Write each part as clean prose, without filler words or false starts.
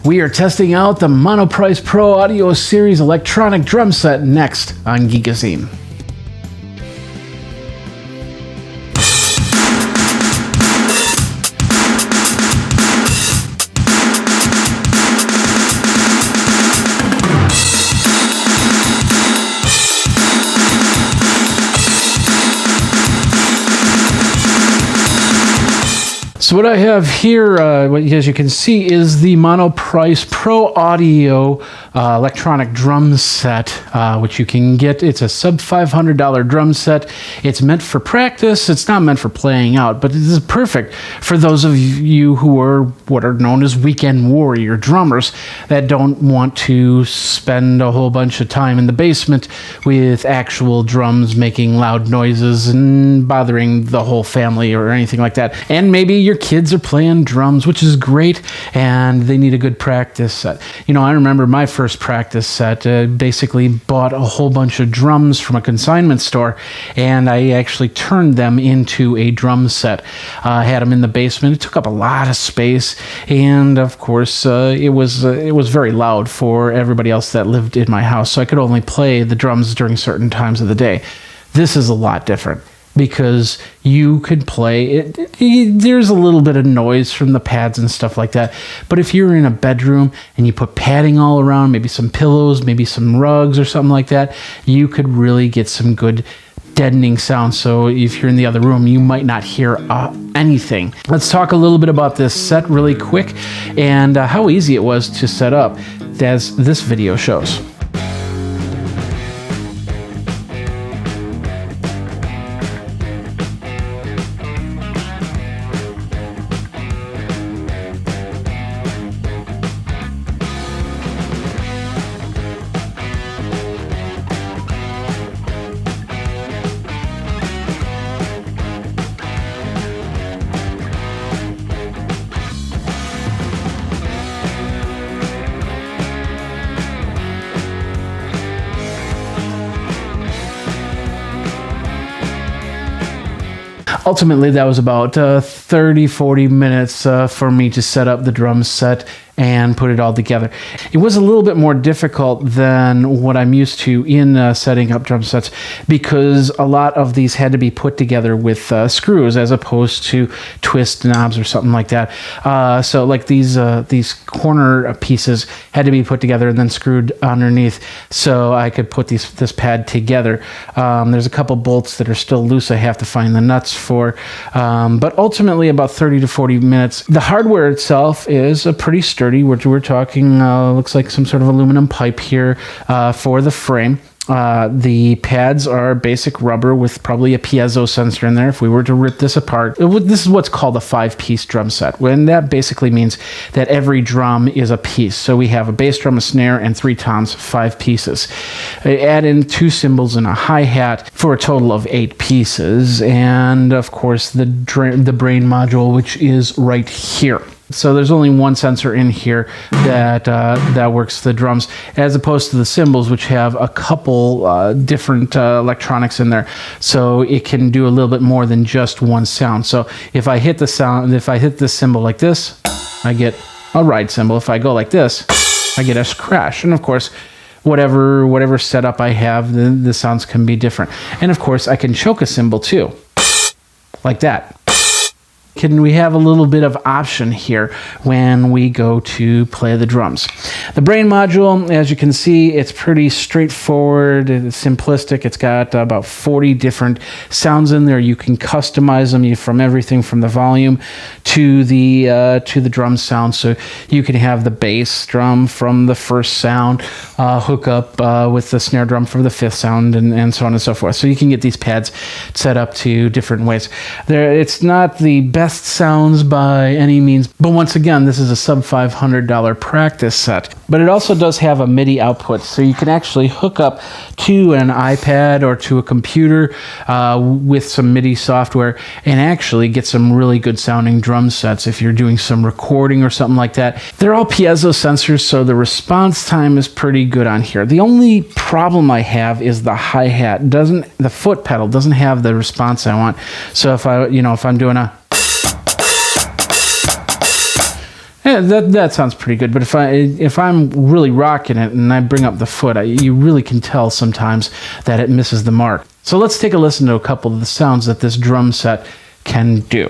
We are testing out the Monoprice Pro Audio Series electronic drum set next on Geekazine. So what I have here, as you can see, is the Monoprice Pro Audio electronic drum set, which you can get. It's a sub $500 drum set. It's meant for practice. It's not meant for playing out, but it is perfect for those of you who are what are known as weekend warrior drummers that don't want to spend a whole bunch of time in the basement with actual drums making loud noises and bothering the whole family or anything like that. And maybe your kids are playing drums, which is great, and they need a good practice set. You know, I remember my first practice set, basically bought a whole bunch of drums from a consignment store, and I actually turned them into a drum set. Had them in the basement. It took up a lot of space, and of course, it was very loud for everybody else that lived in my house, so I could only play the drums during certain times of the day. This is a lot different, because you could play it. There's a little bit of noise from the pads and stuff like that, but if you're in a bedroom and you put padding all around, maybe some pillows, maybe some rugs or something like that, you could really get some good deadening sound. So if you're in the other room, you might not hear anything. Let's talk a little bit about this set really quick and how easy it was to set up, as this video shows. Ultimately, that was about 30-40 minutes for me to set up the drum set and put it all together. It was a little bit more difficult than what I'm used to in setting up drum sets, because a lot of these had to be put together with screws as opposed to twist knobs or something like that. So like these corner pieces had to be put together and then screwed underneath so I could put this pad together. There's a couple bolts that are still loose I have to find the nuts for, but ultimately about 30 to 40 minutes. The hardware itself is pretty sturdy. We're talking, looks like some sort of aluminum pipe here for the frame. The pads are basic rubber with probably a piezo sensor in there. If we were to rip this apart, this is what's called a 5-piece drum set. And that basically means that every drum is a piece. So we have a bass drum, a snare, and 3 toms, 5 pieces. Add in 2 cymbals and a hi-hat for a total of 8 pieces. And of course, the brain module, which is right here. So there's only one sensor in here that works the drums, as opposed to the cymbals, which have a couple different electronics in there. So it can do a little bit more than just one sound. So if I hit this cymbal like this, I get a ride cymbal. If I go like this, I get a crash. And of course, whatever setup I have, the sounds can be different. And of course, I can choke a cymbal too, like that. We have a little bit of option here when we go to play the drums. The brain module, as you can see, it's pretty straightforward, it's simplistic. It's got about 40 different sounds in there. You can customize them from everything from the volume to the drum sound. So you can have the bass drum from the first sound, hook up with the snare drum for the 5th sound, and so on and so forth. So you can get these pads set up to different ways. It's not the best sounds by any means, but once again, this is a sub $500 practice set. But it also does have a Midi output, so you can actually hook up to an iPad or to a computer with some Midi software and actually get some really good sounding drum sets if you're doing some recording or something like that. They're all piezo sensors, so the response time is pretty good on here. The only problem I have is the hi-hat the foot pedal doesn't have the response I want. So if I'm doing Yeah, that sounds pretty good. But if I'm really rocking it and I bring up the foot, you really can tell sometimes that it misses the mark. So let's take a listen to a couple of the sounds that this drum set can do.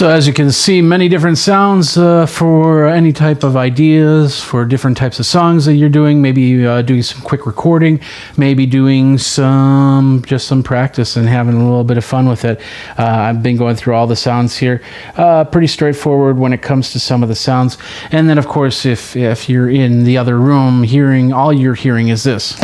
So as you can see, many different sounds for any type of ideas, for different types of songs that you're doing, maybe doing some quick recording, maybe doing just some practice and having a little bit of fun with it. I've been going through all the sounds here. Pretty straightforward when it comes to some of the sounds. And then of course, if you're in the other room all you're hearing is this.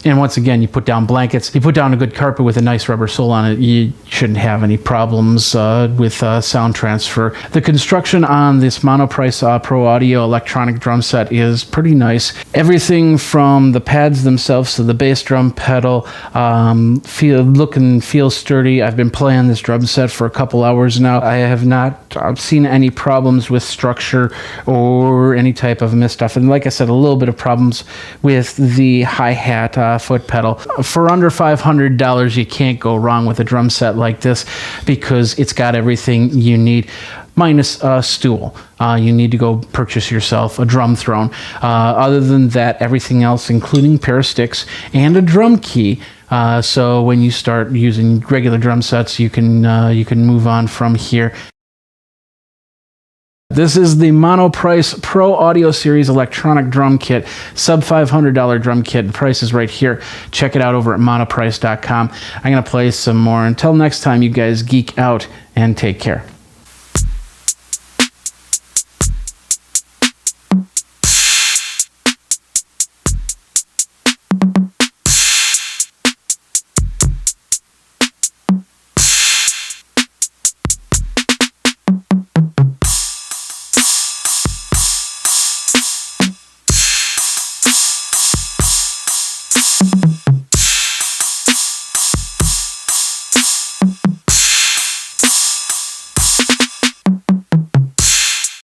And once again, you put down blankets, you put down a good carpet with a nice rubber sole on it, you shouldn't have any problems with sound transfer. The construction on this Monoprice Pro Audio electronic drum set is pretty nice. Everything from the pads themselves to the bass drum pedal look and feel sturdy. I've been playing this drum set for a couple hours now. I have not seen any problems with structure or any type of misstuff. And like I said, a little bit of problems with the hi-hat foot pedal. For under $500, you can't go wrong with a drum set like this because it's got everything you need, minus a stool. You need to go purchase yourself a drum throne. Other than that, everything else, including a pair of sticks and a drum key. So when you start using regular drum sets, you can move on from here. This is the Monoprice Pro Audio Series electronic drum kit, sub $500 drum kit. The price is right here. Check it out over at monoprice.com. I'm going to play some more. Until next time, you guys geek out and take care.